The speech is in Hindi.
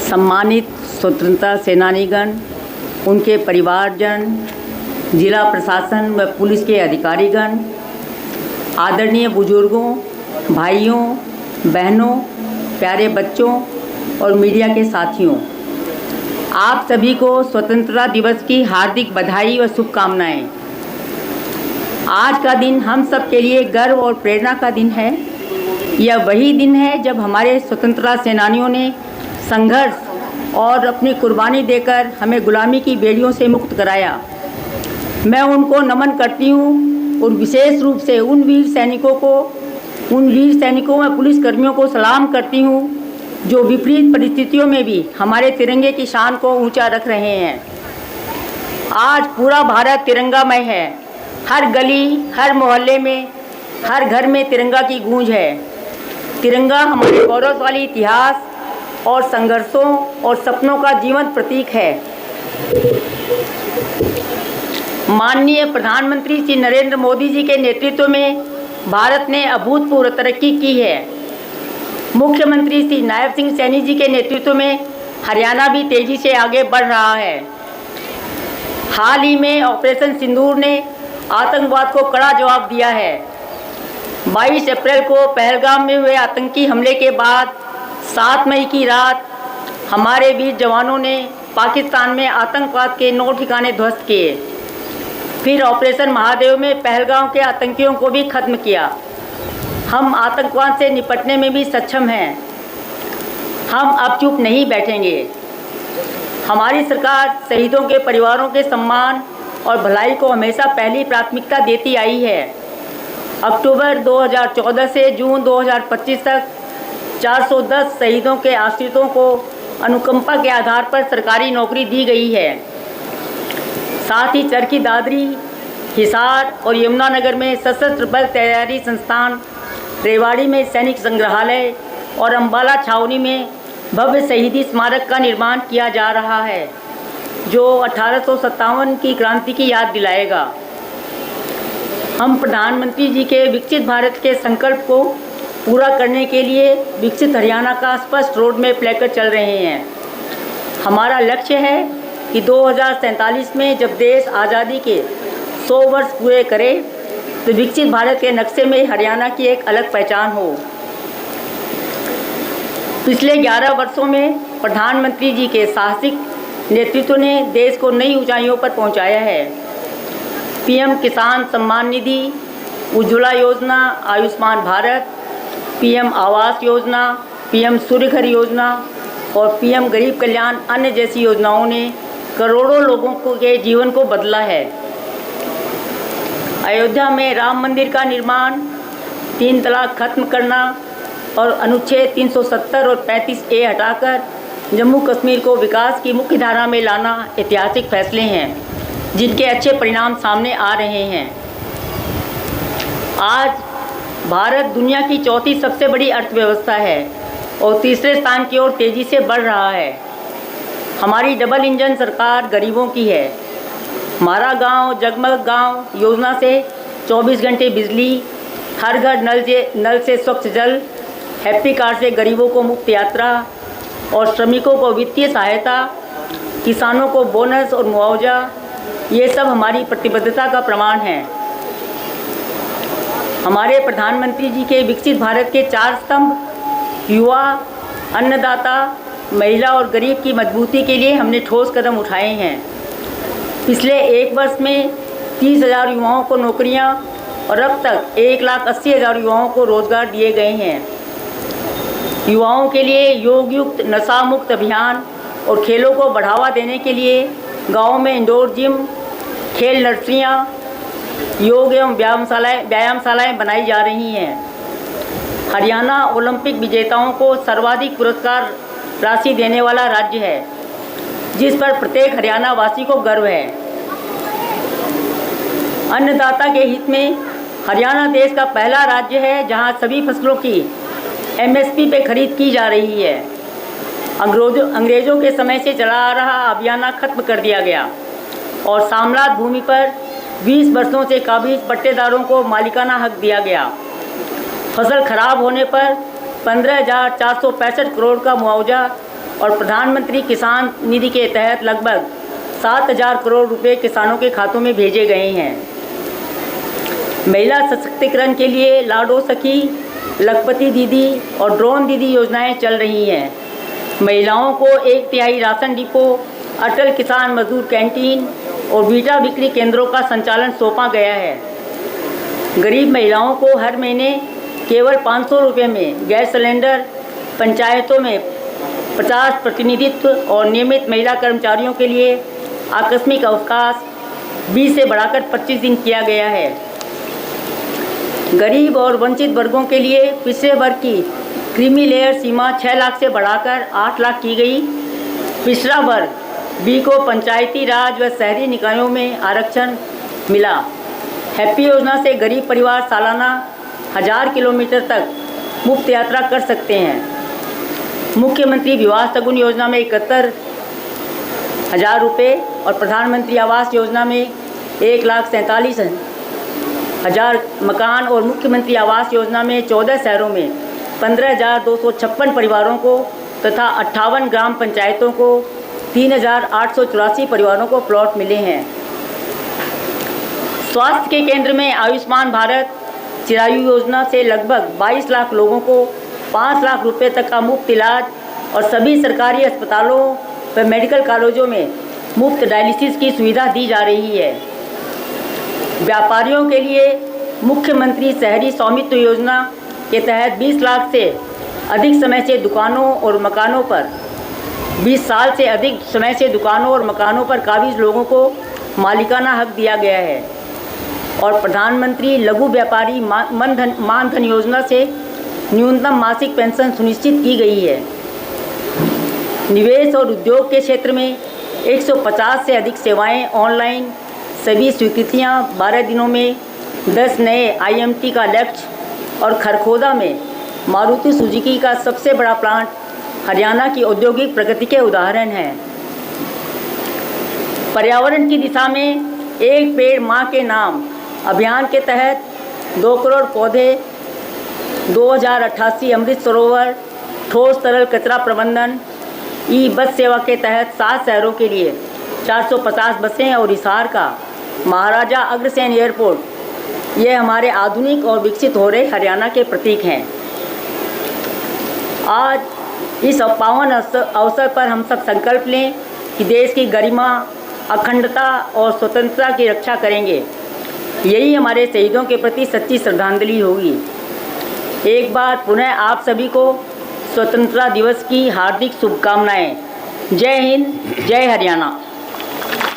सम्मानित स्वतंत्रता सेनानीगण, उनके परिवारजन, जिला प्रशासन व पुलिस के अधिकारीगण, आदरणीय बुजुर्गों, भाइयों, बहनों, प्यारे बच्चों और मीडिया के साथियों, आप सभी को स्वतंत्रता दिवस की हार्दिक बधाई व शुभकामनाएं। आज का दिन हम सब के लिए गर्व और प्रेरणा का दिन है। यह वही दिन है जब हमारे स्वतंत्रता सेनानियों ने संघर्ष और अपनी कुर्बानी देकर हमें गुलामी की बेड़ियों से मुक्त कराया। मैं उनको नमन करती हूँ और विशेष रूप से उन वीर सैनिकों व पुलिसकर्मियों को सलाम करती हूँ जो विपरीत परिस्थितियों में भी हमारे तिरंगे की शान को ऊंचा रख रहे हैं। आज पूरा भारत तिरंगामय है। हर गली, हर मोहल्ले में, हर घर में तिरंगा की गूंज है। तिरंगा हमारे गौरवशाली इतिहास और संघर्षों और सपनों का जीवंत प्रतीक है। माननीय प्रधानमंत्री श्री नरेंद्र मोदी जी के नेतृत्व में भारत ने अभूतपूर्व तरक्की की है। मुख्यमंत्री श्री नायब सिंह सैनी जी के नेतृत्व में हरियाणा भी तेजी से आगे बढ़ रहा है। हाल ही में ऑपरेशन सिंदूर ने आतंकवाद को कड़ा जवाब दिया है। 22 अप्रैल को पहलगाम में हुए आतंकी हमले के बाद 7 मई की रात हमारे वीर जवानों ने पाकिस्तान में आतंकवाद के 9 ठिकाने ध्वस्त किए। फिर ऑपरेशन महादेव में पहलगाम के आतंकियों को भी खत्म किया। हम आतंकवाद से निपटने में भी सक्षम हैं। हम अब चुप नहीं बैठेंगे। हमारी सरकार शहीदों के परिवारों के सम्मान और भलाई को हमेशा पहली प्राथमिकता देती आई है। अक्टूबर 2014 से जून 2025 तक 410 शहीदों के आश्रितों को अनुकंपा के आधार पर सरकारी नौकरी दी गई है। साथ ही चरखी दादरी, हिसार और यमुनानगर में सशस्त्र बल तैयारी संस्थान, रेवाड़ी में सैनिक संग्रहालय और अम्बाला छावनी में भव्य शहीदी स्मारक का निर्माण किया जा रहा है, जो 1857 की क्रांति की याद दिलाएगा। हम प्रधानमंत्री जी के विकसित भारत के संकल्प को पूरा करने के लिए विकसित हरियाणा का स्पष्ट रोड मैप लेकर चल रहे हैं। हमारा लक्ष्य है कि 2047 में जब देश आज़ादी के 100 वर्ष पूरे करे तो विकसित भारत के नक्शे में हरियाणा की एक अलग पहचान हो। पिछले 11 वर्षों में प्रधानमंत्री जी के साहसिक नेतृत्व ने देश को नई ऊंचाइयों पर पहुंचाया है। पीएम किसान सम्मान निधि, उज्ज्वला योजना, आयुष्मान भारत, पीएम आवास योजना, पीएम सूर्यघर योजना और पीएम गरीब कल्याण अन्न जैसी योजनाओं ने करोड़ों लोगों के जीवन को बदला है। अयोध्या में राम मंदिर का निर्माण, 3 तलाक खत्म करना और अनुच्छेद 370 और 35A हटाकर जम्मू कश्मीर को विकास की मुख्य धारा में लाना ऐतिहासिक फैसले हैं, जिनके अच्छे परिणाम सामने आ रहे हैं। आज भारत दुनिया की चौथी सबसे बड़ी अर्थव्यवस्था है और तीसरे स्थान की ओर तेज़ी से बढ़ रहा है। हमारी डबल इंजन सरकार गरीबों की है। हमारा गांव जगमग गांव योजना से 24 घंटे बिजली, हर घर नल से स्वच्छ जल, हैप्पी कार्ड से गरीबों को मुफ्त यात्रा और श्रमिकों को वित्तीय सहायता, किसानों को बोनस और मुआवजा, ये सब हमारी प्रतिबद्धता का प्रमाण है। हमारे प्रधानमंत्री जी के विकसित भारत के 4 स्तंभ युवा, अन्नदाता, महिला और गरीब की मजबूती के लिए हमने ठोस कदम उठाए हैं। पिछले 1 वर्ष में 30,000 युवाओं को नौकरियां और अब तक 1,80,000 युवाओं को रोजगार दिए गए हैं। युवाओं के लिए योग युक्त नशा मुक्त अभियान और खेलों को बढ़ावा देने के लिए गाँव में इंडोर जिम, खेल नर्सरियाँ, योग एवं व्यायामशालाएँ बनाई जा रही हैं। हरियाणा ओलंपिक विजेताओं को सर्वाधिक पुरस्कार राशि देने वाला राज्य है, जिस पर प्रत्येक हरियाणा वासी को गर्व है। अन्नदाता के हित में हरियाणा देश का पहला राज्य है जहां सभी फसलों की MSP पे खरीद की जा रही है। अंग्रेज़ों के समय से चला आ रहा अभियान खत्म कर दिया गया और साम्राज्य भूमि पर 20 वर्षों से काबिज पट्टेदारों को मालिकाना हक दिया गया। फसल खराब होने पर 15,465 करोड़ का मुआवजा और प्रधानमंत्री किसान निधि के तहत लगभग 7,000 करोड़ रुपए किसानों के खातों में भेजे गए हैं। महिला सशक्तिकरण के लिए लाडो सखी, लखपति दीदी और ड्रोन दीदी योजनाएं चल रही हैं। महिलाओं को 1/3 राशन डिपो, अटल किसान मजदूर कैंटीन और बीटा बिक्री केंद्रों का संचालन सौंपा गया है। गरीब महिलाओं को हर महीने केवल 500 रुपये में गैस सिलेंडर, पंचायतों में 50 प्रतिनिधित्व और नियमित महिला कर्मचारियों के लिए आकस्मिक अवकाश 20 से बढ़ाकर 25 दिन किया गया है। गरीब और वंचित वर्गों के लिए पिछड़े वर्ग की क्रीमी लेयर सीमा 6 लाख से बढ़ाकर 8 लाख की गई। पिछड़ा वर्ग बी को पंचायती राज व शहरी निकायों में आरक्षण मिला। हैप्पी योजना से गरीब परिवार सालाना 1000 किलोमीटर तक मुफ्त यात्रा कर सकते हैं। मुख्यमंत्री विवाह शगुन योजना में 71,000 रुपये और प्रधानमंत्री आवास योजना में 1,47,000 मकान और मुख्यमंत्री आवास योजना में 14 शहरों में 15,256 परिवारों को तथा 58 ग्राम पंचायतों को 3,884 परिवारों को प्लॉट मिले हैं। स्वास्थ्य के केंद्र में आयुष्मान भारत चिरायु योजना से लगभग 22 लाख लोगों को 5 लाख रुपए तक का मुफ्त इलाज और सभी सरकारी अस्पतालों व मेडिकल कॉलेजों में मुफ्त डायलिसिस की सुविधा दी जा रही है। व्यापारियों के लिए मुख्यमंत्री शहरी स्वामित्व योजना के तहत 20 लाख से अधिक समय से दुकानों और मकानों पर 20 साल से अधिक समय से दुकानों और मकानों पर काबिज लोगों को मालिकाना हक दिया गया है। और प्रधानमंत्री लघु व्यापारी मानधन योजना से न्यूनतम मासिक पेंशन सुनिश्चित की गई है। निवेश और उद्योग के क्षेत्र में 150 से अधिक सेवाएं ऑनलाइन, सभी स्वीकृतियां 12 दिनों में, 10 नए IMT का लक्ष्य और खरखोदा में मारुति सुजुकी का सबसे बड़ा प्लांट हरियाणा की औद्योगिक प्रगति के उदाहरण हैं। पर्यावरण की दिशा में एक पेड़ माँ के नाम अभियान के तहत 2 करोड़ पौधे, 2088 अमृत सरोवर, ठोस तरल कचरा प्रबंधन, बस सेवा के तहत 7 शहरों के लिए 450 बसें और हिसार का महाराजा अग्रसेन एयरपोर्ट, ये हमारे आधुनिक और विकसित हो रहे हरियाणा के प्रतीक हैं। आज इस पावन अवसर पर हम सब संकल्प लें कि देश की गरिमा, अखंडता और स्वतंत्रता की रक्षा करेंगे। यही हमारे शहीदों के प्रति सच्ची श्रद्धांजलि होगी। एक बार पुनः आप सभी को स्वतंत्रता दिवस की हार्दिक शुभकामनाएं। जय हिंद, जय हरियाणा।